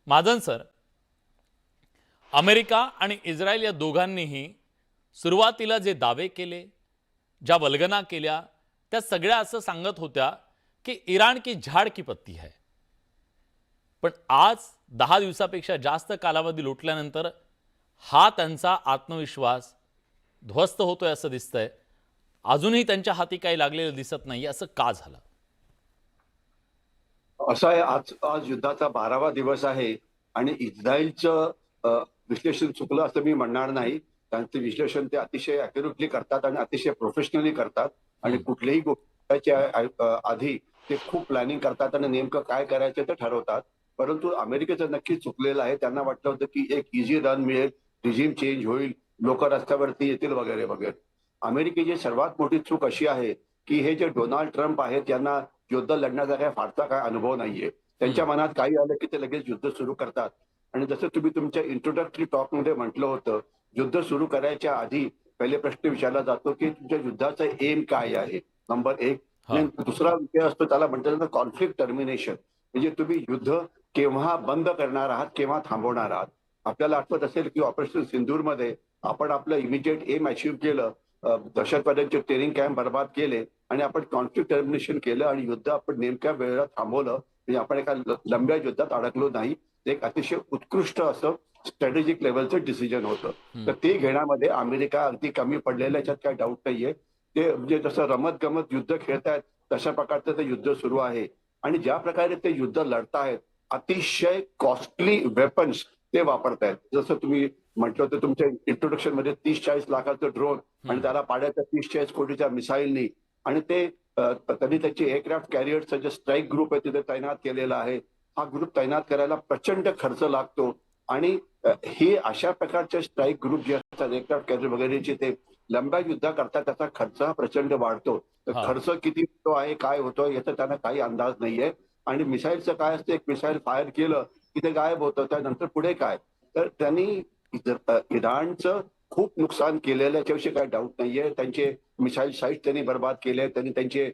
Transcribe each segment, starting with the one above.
Mahajan sir, America आणि Israel या दोघांनीही सुरुवातीला जे दावे केले, ज्या वल्गना केल्या, त्या सगळ्या असं सांगत होत्या की इराण की झाड की पत्ती है. पण आज 10 दिवसापेक्षा जास्त कालावधी लोटल्यानंतर हा त्यांचा आत्मविश्वास ध्वस्त होतोय असं दिसतंय. अजूनही त्यांच्या हाती काही लागलेलं दिसत नाही. असं का झालं? असं आहे, आज आज युद्धाचा 12वा दिवस आहे आणि इस्रायलचं विश्लेषण चुकलं असं मी म्हणणार नाही. त्यांचं विश्लेषण ते अतिशय अॅक्युरेटली करतात आणि अतिशय प्रोफेशनली करतात आणि कुठल्याही गोष्टीच्या आधी ते खूप प्लॅनिंग करतात आणि नेमकं काय करायचं ते ठरवतात. परंतु अमेरिकेचं नक्कीच चुकलेलं आहे. त्यांना वाटलं होतं की एक इझी रन मिळेल, रिझीम चेंज होईल, लोक रस्त्यावरती येतील वगैरे वगैरे. अमेरिकेची सर्वात मोठी चूक अशी आहे की हे जे डोनाल्ड ट्रम्प आहेत यांना युद्ध लढण्याचा काही फारसा काय अनुभव नाहीये. त्यांच्या मनात काही आलं की ते लगेच युद्ध सुरू करतात. आणि जसं तुम्ही तुमच्या इंट्रोडक्टरी टॉक मध्ये म्हटलं होतं, युद्ध सुरू करायच्या आधी पहिले प्रश्न विचारला जातो की तुमच्या युद्धाचा एम काय आहे, नंबर एक. हा. आणि दुसरा विषय असतो त्याला म्हणतात कॉन्फ्लिक्ट टर्मिनेशन, म्हणजे तुम्ही युद्ध केव्हा बंद करणार आहात, केव्हा थांबवणार आहात. आपल्याला आठवत असेल की ऑपरेशन सिंदूरमध्ये आपण आपलं इमिजिएट एम अचीव्ह केलं, दहशतवाद्यांचे ट्रेनिंग कॅम्प बर्बाद केले आणि आपण कॉन्फ्लिक्ट टर्मिनेशन केलं आणि युद्ध आपण नेमक्या वेळेला थांबवलं. म्हणजे आपण एका लंब्या युद्धात अडकलो नाही. ते एक अतिशय उत्कृष्ट असं स्ट्रॅटेजिक लेवलचं डिसिजन होतं. तर ते घेण्यामध्ये अमेरिका अगदी कमी पडलेलं, याच्यात काही डाऊट नाहीये. ते म्हणजे जसं रमत गमत युद्ध खेळतायत तशा प्रकारचं ते युद्ध सुरू आहे. आणि ज्या प्रकारे ते युद्ध लढतायत, अतिशय कॉस्टली वेपन्स ते वापरतायत. जसं तुम्ही म्हटलं होतं तुमच्या इंट्रोडक्शन मध्ये 30-40 लाखाचं ड्रोन आणि त्याला पाड्याच्या 30-40 कोटीच्या मिसाईलनी, आणि ते त्यांनी त्याची एअरक्राफ्ट कॅरियरचा जे स्ट्राईक ग्रुप आहे तिथे तैनात केलेला आहे. हा ग्रुप तैनात करायला प्रचंड खर्च लागतो. आणि हे अशा प्रकारचे स्ट्राईक ग्रुप जे असतात, एअरक्राफ्ट कॅरियर वगैरेचे, ते लंब्या युद्ध करतात, त्याचा खर्च हा प्रचंड वाढतो. तर हा. खर्च किती होतो आहे, काय होतो याचा त्यांना काही अंदाज नाहीये. आणि मिसाईलचं काय असतं, एक मिसाईल फायर केलं की ते गायब होतं, त्यानंतर पुढे काय. तर त्यांनी इराणचं खूप नुकसान केलेलं, याच्याविषयी काही डाऊट नाहीये. त्यांचे मिसाईल साईट त्यांनी बर्बाद केले, त्यांनी त्यांचे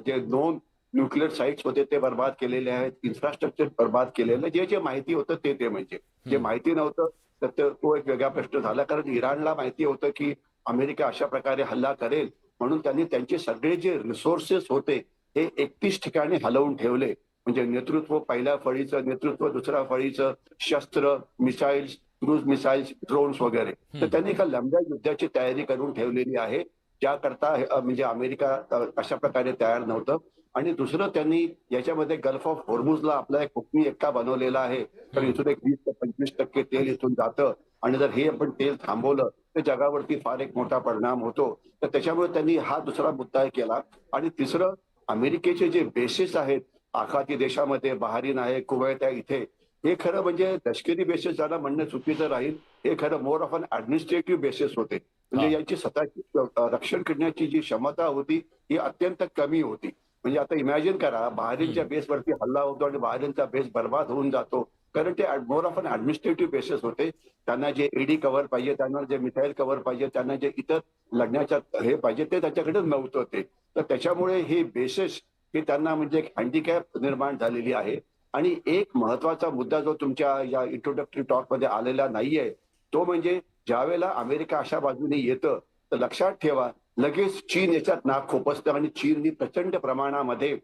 जे 2 न्यूक्लिअर साईट्स होते ते बर्बाद केलेले आहेत, इन्फ्रास्ट्रक्चर बर्बाद केलेलं. जे जे माहिती होतं ते म्हणजे जे माहिती नव्हतं तर तो एक वेगळा प्रश्न झाला. कारण इराणला माहिती होतं की अमेरिका अशा प्रकारे हल्ला करेल, म्हणून त्यांनी त्यांचे सगळे जे रिसोर्सेस होते हे 31 ठिकाणी हलवून ठेवले. म्हणजे नेतृत्व, पहिल्या फळीचं नेतृत्व, दुसऱ्या फळीचं शस्त्र, मिसाईल्स, क्रूज मिसाईल्स, ड्रोन्स वगैरे. तर त्यांनी एका लंब्या युद्धाची तयारी करून ठेवलेली आहे, ज्याकरता म्हणजे अमेरिका अशा प्रकारे तयार नव्हतं. आणि दुसरं, त्यांनी याच्यामध्ये गल्फ ऑफ होर्मुझला आपला एक हुकमी एक्का बनवलेला आहे. तर इथून एक 20 ते 25% तेल इथून जातं आणि जर हे आपण तेल थांबवलं तर जगावरती फार एक मोठा परिणाम होतो. तर त्याच्यामुळे त्यांनी हा दुसरा मुद्दा केला. आणि तिसरं, अमेरिकेचे जे बेसिस आहेत आखाती देशामध्ये, बहारीन आहे, कुवैत आहे, इथे हे खरं म्हणजे लष्करी बेसिस ज्याला म्हणणं चुकीचं राहील, हे खरं more of an administrative basis होते. हा. म्हणजे यांची स्वतःची रक्षण करण्याची जी क्षमता होती ही अत्यंत कमी होती. म्हणजे आता इमॅजिन करा, बहारीनच्या बेसवरती हल्ला होतो आणि बहारीनचा बेस बर्बाद होऊन जातो, कारण ते more of an administrative basis होते. त्यांना जे एडी कव्हर पाहिजे, त्यांना जे मिसाईल कव्हर पाहिजे, त्यांना जे इतर लढण्याच्या हे पाहिजे ते त्याच्याकडे नव्हतं ते. तर त्याच्यामुळे हे बेसिस हे त्यांना म्हणजे एक हँडिकॅप निर्माण झालेली आहे. आणि एक महत्वाचा मुद्दा जो तुमच्या या इंट्रोडक्टरी टॉक मध्ये आलेला नाहीये, तो म्हणजे ज्यावेळेला अमेरिका अशा बाजूने येतं तर लक्षात ठेवा, लगेच चीन याच्यात नाक खोपसतं आणि चीननी प्रचंड प्रमाणामध्ये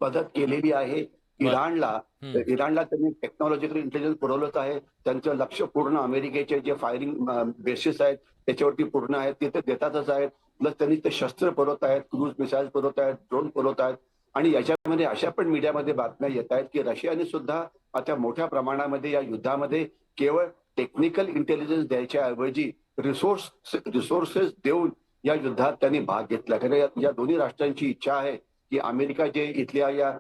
मदत केलेली आहे बर. इराणला. इराणला त्यांनी टेक्नॉलॉजिकल इंटेलिजन्स पुरवलंच आहे. त्यांचं लक्ष पूर्ण अमेरिकेचे जे फायरिंग बेसिस आहेत त्याच्यावरती पूर्ण आहेत, तिथे देतातच आहेत. प्लस त्यांनी ते शस्त्र पुरवत आहेत, क्रूज मिसाईल पुरवत आहेत, ड्रोन पुरवत आहेत. आणि याच्यामध्ये अशा पण मीडियामध्ये बातम्या येत आहेत की रशियाने सुद्धा आता मोठ्या प्रमाणामध्ये या युद्धामध्ये केवळ टेक्निकल इंटेलिजन्स द्यायच्या ऐवजी रिसोर्सेस देऊन या युद्धात त्यांनी भाग घेतला. कारण या दोन्ही राष्ट्रांची इच्छा आहे की अमेरिका जे इथल्या या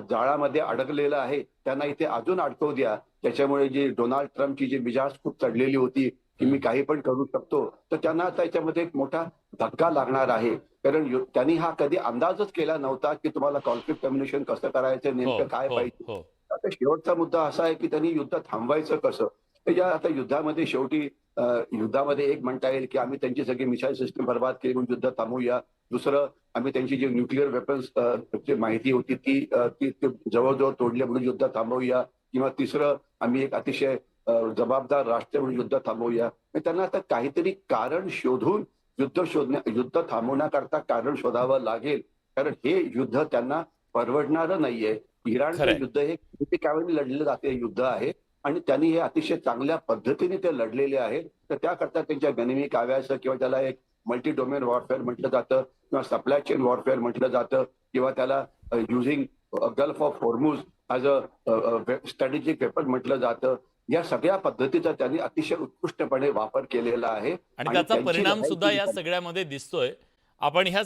जाळामध्ये अडकलेलं आहे त्यांना इथे अजून अडकवू द्या. त्याच्यामुळे जी डोनाल्ड ट्रम्पची जी मिजाज खूप चढलेली होती की मी काही पण करू शकतो, तर त्यांना आता याच्यामध्ये एक मोठा धक्का लागणार आहे. कारण त्यांनी हा कधी अंदाजच केला नव्हता की तुम्हाला कॉन्फ्लिक्ट कम्युनिकेशन कसं करायचं, हो. नेमकं काय हो. पाहिजे. हो. आता शेवटचा मुद्दा असा आहे की त्यांनी युद्ध थांबवायचं कसं. तर या आता युद्धामध्ये शेवटी युद्धामध्ये एक म्हणता येईल की आम्ही त्यांची सगळी मिसाईल सिस्टम बर्बाद केली म्हणून युद्ध थांबवूया. दुसरं, आम्ही त्यांची जी न्यूक्लिअर वेपन्स माहिती होती ती जवळजवळ तोडली म्हणून युद्ध थांबवूया. किंवा तिसरं आम्ही एक अतिशय जबाबदार राष्ट्र म्हणून युद्ध थांबवूया. म्हणजे त्यांना आता काहीतरी कारण शोधून युद्ध थांबवण्याकरता कारण शोधावं लागेल. कारण हे युद्ध त्यांना परवडणारं नाहीये. इराणचं खरंय. युद्ध हे किती काळाने लढलं जाते युद्ध आहे आणि त्यांनी हे अतिशय चांगल्या पद्धतीने ते लढलेले आहेत. तर त्याकरता त्यांच्या गनिमी काव्याचं किंवा त्याला एक मल्टी डोमेन वॉरफेअर म्हटलं जातं किंवा सप्लाय चेन वॉरफेअर म्हटलं जातं किंवा त्याला using Gulf of Hormuz as a strategic weapon म्हटलं जातं. या सगळ्या पद्धतीचा त्यांनी अतिशय उत्कृष्टपणे वापर केलेला आहे आणि त्याचा त्यांची परिणाम लढाई सुद्धा जी या झाली, सगळ्यामध्ये दिसतोय. आपण ह्या